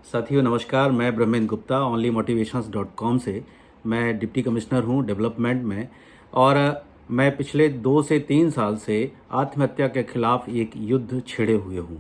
साथियों नमस्कार, मैं ब्रह्मेंद्र गुप्ता onlymotivations.com से मैं डिप्टी कमिश्नर हूं डेवलपमेंट में। और मैं पिछले 2 से 3 साल से आत्महत्या के खिलाफ एक युद्ध छेड़े हुए हूं।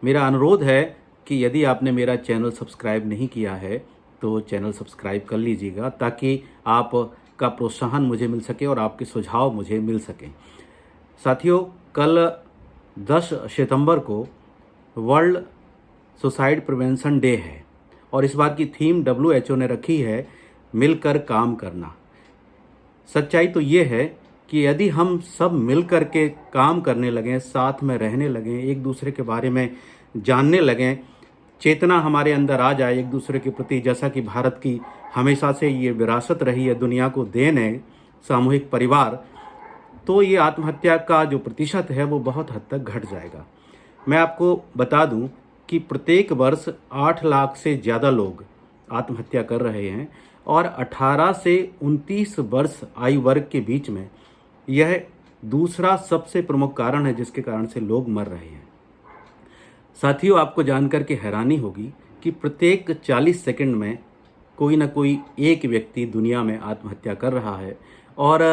मेरा अनुरोध है कि यदि आपने मेरा चैनल सब्सक्राइब नहीं किया है तो चैनल सब्सक्राइब कर लीजिएगा, ताकि आपका प्रोत्साहन मुझे मिल सके और आपके सुझाव मुझे मिल सकें। साथियों, कल 10 सितंबर को वर्ल्ड सुसाइड प्रिवेंशन डे है और इस बार की थीम WHO ने रखी है मिलकर काम करना। सच्चाई तो ये है कि यदि हम सब मिलकर के काम करने लगें, साथ में रहने लगें, एक दूसरे के बारे में जानने लगें, चेतना हमारे अंदर आ जाए एक दूसरे के प्रति, जैसा कि भारत की हमेशा से ये विरासत रही है, दुनिया को देन है सामूहिक परिवार, तो ये आत्महत्या का जो प्रतिशत है वो बहुत हद तक घट जाएगा। मैं आपको बता दूं कि प्रत्येक वर्ष 8 लाख से ज़्यादा लोग आत्महत्या कर रहे हैं और 18 से 29 वर्ष आयु वर्ग के बीच में यह दूसरा सबसे प्रमुख कारण है जिसके कारण से लोग मर रहे हैं। साथियों, आपको जानकर के हैरानी होगी कि प्रत्येक 40 सेकंड में कोई ना कोई एक व्यक्ति दुनिया में आत्महत्या कर रहा है और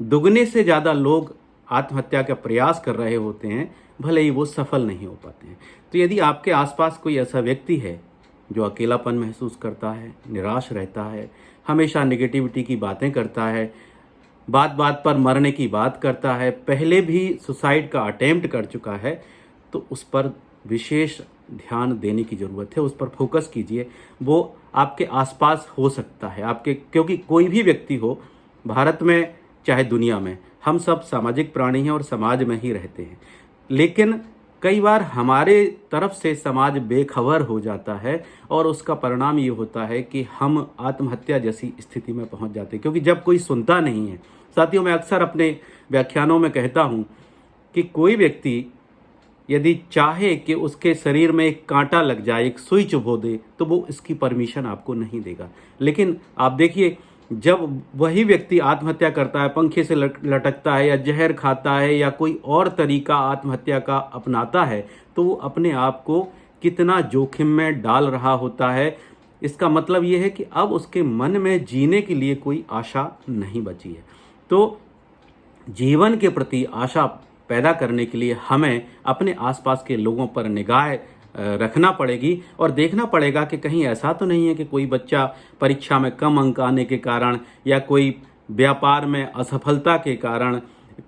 दुगने से ज़्यादा लोग आत्महत्या का प्रयास कर रहे होते हैं, भले ही वो सफल नहीं हो पाते हैं। तो यदि आपके आसपास कोई ऐसा व्यक्ति है जो अकेलापन महसूस करता है, निराश रहता है, हमेशा नेगेटिविटी की बातें करता है, बात बात पर मरने की बात करता है, पहले भी सुसाइड का अटेम्प्ट कर चुका है, तो उस पर विशेष ध्यान देने की ज़रूरत है, उस पर फोकस कीजिए। वो आपके आसपास हो सकता है, आपके, क्योंकि कोई भी व्यक्ति हो, भारत में चाहे दुनिया में, हम सब सामाजिक प्राणी हैं और समाज में ही रहते हैं। लेकिन कई बार हमारे तरफ से समाज बेखबर हो जाता है और उसका परिणाम ये होता है कि हम आत्महत्या जैसी स्थिति में पहुंच जाते हैं, क्योंकि जब कोई सुनता नहीं है। साथियों, मैं अक्सर अपने व्याख्यानों में कहता हूं कि कोई व्यक्ति यदि चाहे कि उसके शरीर में एक कांटा लग जाए, एक सुई चुभो दे, तो वो इसकी परमिशन आपको नहीं देगा। लेकिन आप देखिए, जब वही व्यक्ति आत्महत्या करता है, पंखे से लटकता है या जहर खाता है या कोई और तरीका आत्महत्या का अपनाता है, तो वो अपने आप को कितना जोखिम में डाल रहा होता है। इसका मतलब ये है कि अब उसके मन में जीने के लिए कोई आशा नहीं बची है। तो जीवन के प्रति आशा पैदा करने के लिए हमें अपने आसपास के लोगों पर निगाह रखना पड़ेगी और देखना पड़ेगा कि कहीं ऐसा तो नहीं है कि कोई बच्चा परीक्षा में कम अंक आने के कारण या कोई व्यापार में असफलता के कारण,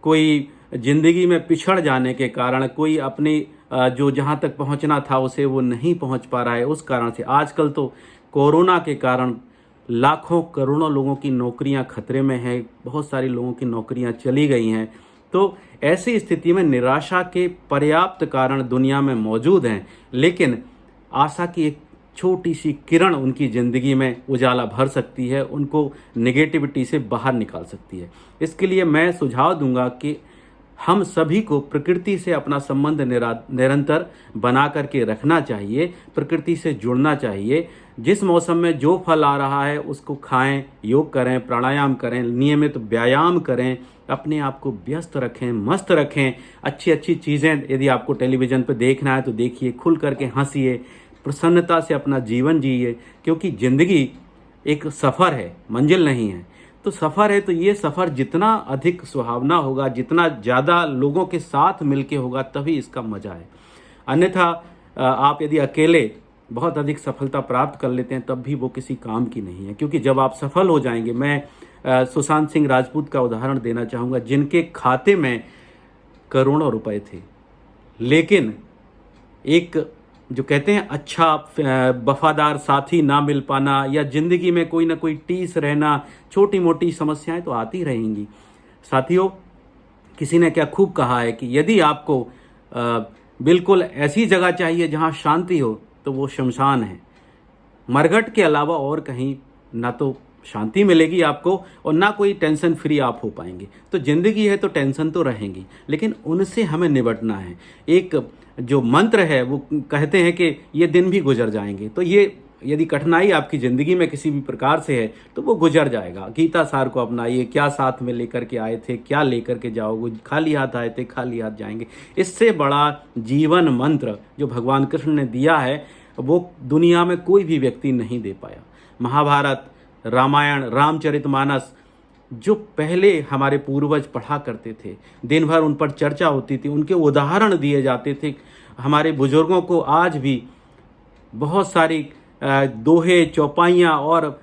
कोई जिंदगी में पिछड़ जाने के कारण, कोई अपनी जो जहाँ तक पहुँचना था उसे वो नहीं पहुँच पा रहा है, उस कारण से। आजकल तो कोरोना के कारण लाखों करोड़ों लोगों की नौकरियां खतरे में हैं, बहुत सारी लोगों की नौकरियां चली गई हैं। तो ऐसी स्थिति में निराशा के पर्याप्त कारण दुनिया में मौजूद हैं, लेकिन आशा की एक छोटी सी किरण उनकी ज़िंदगी में उजाला भर सकती है, उनको नेगेटिविटी से बाहर निकाल सकती है। इसके लिए मैं सुझाव दूंगा कि हम सभी को प्रकृति से अपना संबंध निरंतर बना करके रखना चाहिए, प्रकृति से जुड़ना चाहिए। जिस मौसम में जो फल आ रहा है उसको खाएं, योग करें, प्राणायाम करें, नियमित व्यायाम करें, अपने आप को व्यस्त रखें, मस्त रखें। अच्छी अच्छी चीज़ें यदि आपको टेलीविज़न पर देखना है तो देखिए, खुल करके हंसिए, प्रसन्नता से अपना जीवन जिए, क्योंकि ज़िंदगी एक सफ़र है, मंजिल नहीं है। तो सफ़र है तो ये सफ़र जितना अधिक सुहावना होगा, जितना ज़्यादा लोगों के साथ मिलके होगा, तभी इसका मज़ा है। अन्यथा आप यदि अकेले बहुत अधिक सफलता प्राप्त कर लेते हैं तब भी वो किसी काम की नहीं है, क्योंकि जब आप सफल हो जाएंगे, मैं सुशांत सिंह राजपूत का उदाहरण देना चाहूँगा, जिनके खाते में करोड़ों रुपए थे, लेकिन एक जो कहते हैं अच्छा वफादार साथी ना मिल पाना या ज़िंदगी में कोई ना कोई टीस रहना, छोटी मोटी समस्याएं तो आती रहेंगी। साथियों, किसी ने क्या खूब कहा है कि यदि आपको बिल्कुल ऐसी जगह चाहिए जहां शांति हो तो वो शमशान है। मरघट के अलावा और कहीं ना तो शांति मिलेगी आपको और ना कोई टेंशन फ्री आप हो पाएंगे। तो ज़िंदगी है तो टेंशन तो रहेंगी, लेकिन उनसे हमें निपटना है। एक जो मंत्र है वो कहते हैं कि ये दिन भी गुजर जाएंगे। तो ये यदि कठिनाई आपकी ज़िंदगी में किसी भी प्रकार से है तो वो गुजर जाएगा। गीता सार को अपनाइए, क्या साथ में लेकर के आए थे, क्या लेकर के जाओगे, खाली हाथ आए थे खाली हाथ जाएंगे। इससे बड़ा जीवन मंत्र जो भगवान कृष्ण ने दिया है, वो दुनिया में कोई भी व्यक्ति नहीं दे पाया। महाभारत, रामायण, रामचरितमानस जो पहले हमारे पूर्वज पढ़ा करते थे, दिन भर उन पर चर्चा होती थी, उनके उदाहरण दिए जाते थे। हमारे बुजुर्गों को आज भी बहुत सारी दोहे, चौपाइयाँ और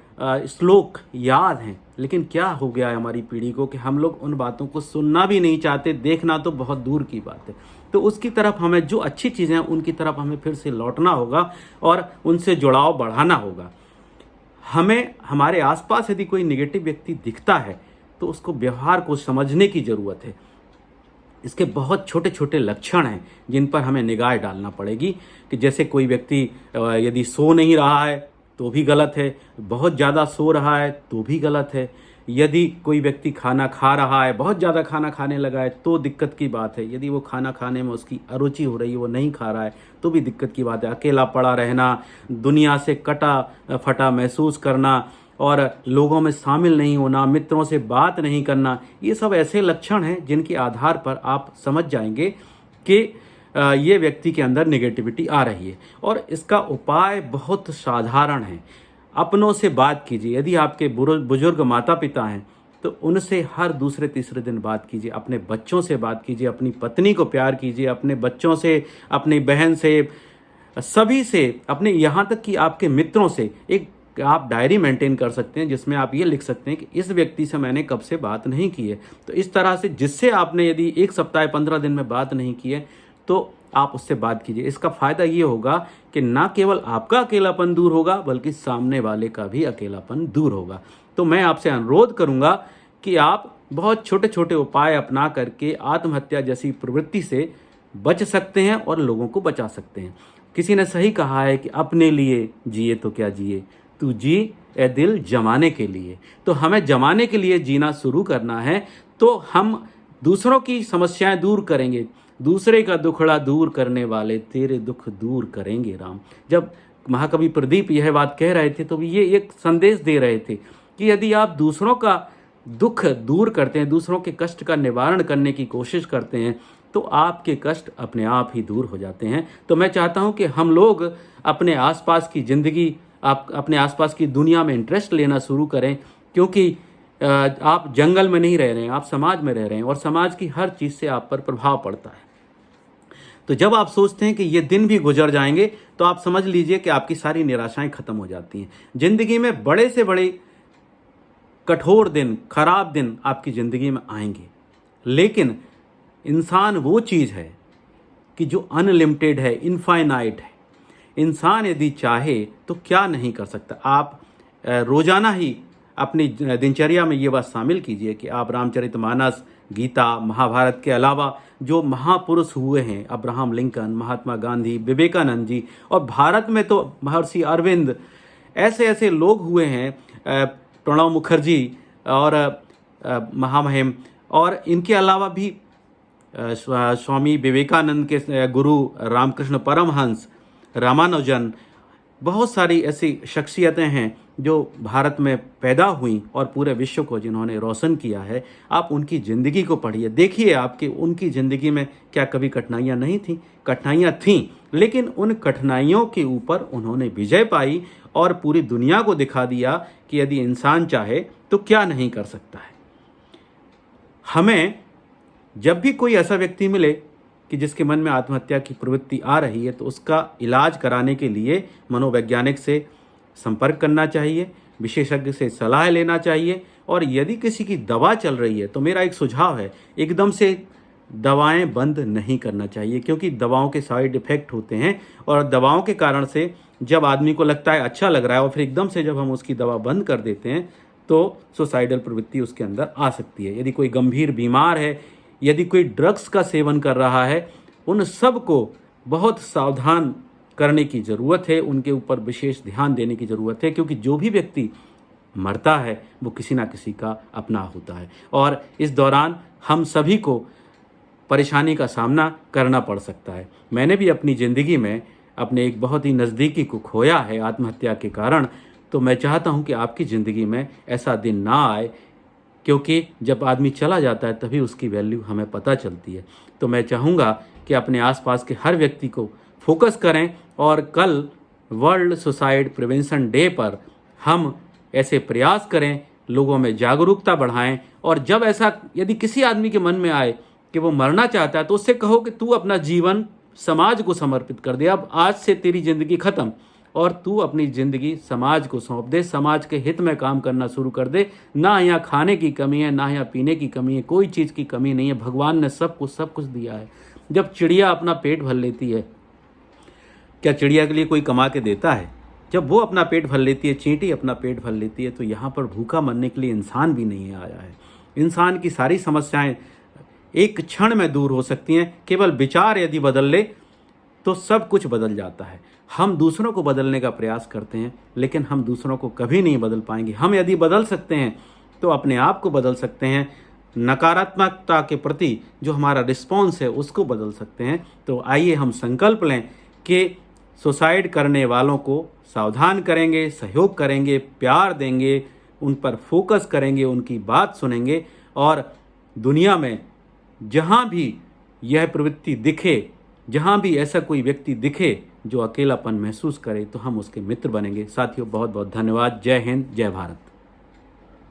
श्लोक याद हैं, लेकिन क्या हो गया है हमारी पीढ़ी को कि हम लोग उन बातों को सुनना भी नहीं चाहते, देखना तो बहुत दूर की बात है। तो उसकी तरफ हमें, जो अच्छी चीज़ें हैं उनकी तरफ हमें फिर से लौटना होगा और उनसे जुड़ाव बढ़ाना होगा। हमें हमारे आसपास यदि कोई नेगेटिव व्यक्ति दिखता है तो उसको व्यवहार को समझने की ज़रूरत है। इसके बहुत छोटे छोटे लक्षण हैं जिन पर हमें निगाह डालना पड़ेगी कि जैसे कोई व्यक्ति यदि सो नहीं रहा है तो भी गलत है, बहुत ज़्यादा सो रहा है तो भी गलत है, यदि कोई व्यक्ति खाना खा रहा है, बहुत ज़्यादा खाना खाने लगा है तो दिक्कत की बात है, यदि वो खाना खाने में उसकी अरुचि हो रही है, वो नहीं खा रहा है तो भी दिक्कत की बात है। अकेला पड़ा रहना, दुनिया से कटा फटा महसूस करना और लोगों में शामिल नहीं होना, मित्रों से बात नहीं करना, ये सब ऐसे लक्षण हैं जिनके आधार पर आप समझ जाएंगे कि ये व्यक्ति के अंदर नेगेटिविटी आ रही है। और इसका उपाय बहुत साधारण है। अपनों से बात कीजिए। यदि आपके बुजुर्ग माता पिता हैं तो उनसे हर दूसरे तीसरे दिन बात कीजिए। अपने बच्चों से बात कीजिए, अपनी पत्नी को प्यार कीजिए, अपने बच्चों से, अपनी बहन से, सभी से, अपने यहाँ तक कि आपके मित्रों से एक आप डायरी मेंटेन कर सकते हैं जिसमें आप ये लिख सकते हैं कि इस व्यक्ति से मैंने कब से बात नहीं की है। तो इस तरह से जिससे आपने यदि 1 सप्ताह 15 दिन में बात नहीं की है तो आप उससे बात कीजिए। इसका फ़ायदा ये होगा कि ना केवल आपका अकेलापन दूर होगा बल्कि सामने वाले का भी अकेलापन दूर होगा। तो मैं आपसे अनुरोध करूँगा कि आप बहुत छोटे छोटे उपाय अपना करके आत्महत्या जैसी प्रवृत्ति से बच सकते हैं और लोगों को बचा सकते हैं। किसी ने सही कहा है कि अपने लिए जिए तो क्या जिए, तू जी ए दिल जमाने के लिए। तो हमें जमाने के लिए जीना शुरू करना है तो हम दूसरों की समस्याएं दूर करेंगे। दूसरे का दुखड़ा दूर करने वाले तेरे दुख दूर करेंगे राम। जब महाकवि प्रदीप यह बात कह रहे थे तो ये एक संदेश दे रहे थे कि यदि आप दूसरों का दुख दूर करते हैं, दूसरों के कष्ट का निवारण करने की कोशिश करते हैं तो आपके कष्ट अपने आप ही दूर हो जाते हैं। तो मैं चाहता हूं कि हम लोग अपने आसपास की ज़िंदगी, अपने आसपास की दुनिया में इंटरेस्ट लेना शुरू करें, क्योंकि आप जंगल में नहीं रह रहे हैं, आप समाज में रह रहे हैं और समाज की हर चीज़ से आप पर प्रभाव पड़ता है। तो जब आप सोचते हैं कि ये दिन भी गुजर जाएंगे तो आप समझ लीजिए कि आपकी सारी निराशाएं खत्म हो जाती हैं। जिंदगी में बड़े से बड़े कठोर दिन, खराब दिन आपकी ज़िंदगी में आएंगे, लेकिन इंसान वो चीज़ है कि जो अनलिमिटेड है, इनफाइनाइट है। इंसान यदि चाहे तो क्या नहीं कर सकता। आप रोज़ाना ही अपनी दिनचर्या में ये बात शामिल कीजिए कि आप रामचरितमानस, गीता, महाभारत के अलावा जो महापुरुष हुए हैं, अब्राहम लिंकन, महात्मा गांधी, विवेकानंद जी, और भारत में तो महर्षि अरविंद, ऐसे ऐसे लोग हुए हैं, प्रणब मुखर्जी और महामहिम, और इनके अलावा भी स्वामी विवेकानंद के गुरु रामकृष्ण परमहंस, रामानुजन, बहुत सारी ऐसी शख्सियतें हैं जो भारत में पैदा हुई और पूरे विश्व को जिन्होंने रोशन किया है। आप उनकी ज़िंदगी को पढ़िए, देखिए आपकी उनकी ज़िंदगी में क्या कभी कठिनाइयाँ नहीं थीं? कठिनाइयाँ थीं, लेकिन उन कठिनाइयों के ऊपर उन्होंने विजय पाई और पूरी दुनिया को दिखा दिया कि यदि इंसान चाहे तो क्या नहीं कर सकता है। हमें जब भी कोई ऐसा व्यक्ति मिले कि जिसके मन में आत्महत्या की प्रवृत्ति आ रही है तो उसका इलाज कराने के लिए मनोवैज्ञानिक से संपर्क करना चाहिए, विशेषज्ञ से सलाह लेना चाहिए। और यदि किसी की दवा चल रही है तो मेरा एक सुझाव है, एकदम से दवाएं बंद नहीं करना चाहिए, क्योंकि दवाओं के साइड इफ़ेक्ट होते हैं और दवाओं के कारण से जब आदमी को लगता है अच्छा लग रहा है और फिर एकदम से जब हम उसकी दवा बंद कर देते हैं तो सुसाइडल प्रवृत्ति उसके अंदर आ सकती है। यदि कोई गंभीर बीमार है, यदि कोई ड्रग्स का सेवन कर रहा है, उन सब को बहुत सावधान करने की ज़रूरत है, उनके ऊपर विशेष ध्यान देने की ज़रूरत है, क्योंकि जो भी व्यक्ति मरता है वो किसी ना किसी का अपना होता है और इस दौरान हम सभी को परेशानी का सामना करना पड़ सकता है। मैंने भी अपनी ज़िंदगी में अपने एक बहुत ही नज़दीकी को खोया है आत्महत्या के कारण। तो मैं चाहता हूं कि आपकी ज़िंदगी में ऐसा दिन ना आए, क्योंकि जब आदमी चला जाता है तभी उसकी वैल्यू हमें पता चलती है। तो मैं चाहूँगा कि अपने आसपास के हर व्यक्ति को फोकस करें और कल वर्ल्ड सुसाइड प्रिवेंशन डे पर हम ऐसे प्रयास करें, लोगों में जागरूकता बढ़ाएं। और जब ऐसा यदि किसी आदमी के मन में आए कि वो मरना चाहता है तो उससे कहो कि तू अपना जीवन समाज को समर्पित कर दे, अब आज से तेरी ज़िंदगी ख़त्म और तू अपनी ज़िंदगी समाज को सौंप दे, समाज के हित में काम करना शुरू कर दे। ना यहाँ खाने की कमी है, ना यहाँ पीने की कमी है, कोई चीज़ की कमी नहीं है। भगवान ने सब कुछ दिया है। जब चिड़िया अपना पेट भर लेती है, क्या चिड़िया के लिए कोई कमा के देता है? जब वो अपना पेट भर लेती है, चींटी अपना पेट भर लेती है, तो यहाँ पर भूखा मरने के लिए इंसान भी नहीं आया है। इंसान की सारी समस्याएं एक क्षण में दूर हो सकती हैं। केवल विचार यदि बदल ले तो सब कुछ बदल जाता है। हम दूसरों को बदलने का प्रयास करते हैं, लेकिन हम दूसरों को कभी नहीं बदल पाएंगे। हम यदि बदल सकते हैं तो अपने आप को बदल सकते हैं, नकारात्मकता के प्रति जो हमारा रिस्पॉन्स है उसको बदल सकते हैं। तो आइए हम संकल्प लें कि सुसाइड करने वालों को सावधान करेंगे, सहयोग करेंगे, प्यार देंगे, उन पर फोकस करेंगे, उनकी बात सुनेंगे। और दुनिया में जहाँ भी यह प्रवृत्ति दिखे, जहाँ भी ऐसा कोई व्यक्ति दिखे जो अकेलापन महसूस करे, तो हम उसके मित्र बनेंगे। साथियों, बहुत बहुत धन्यवाद। जय हिंद, जय भारत।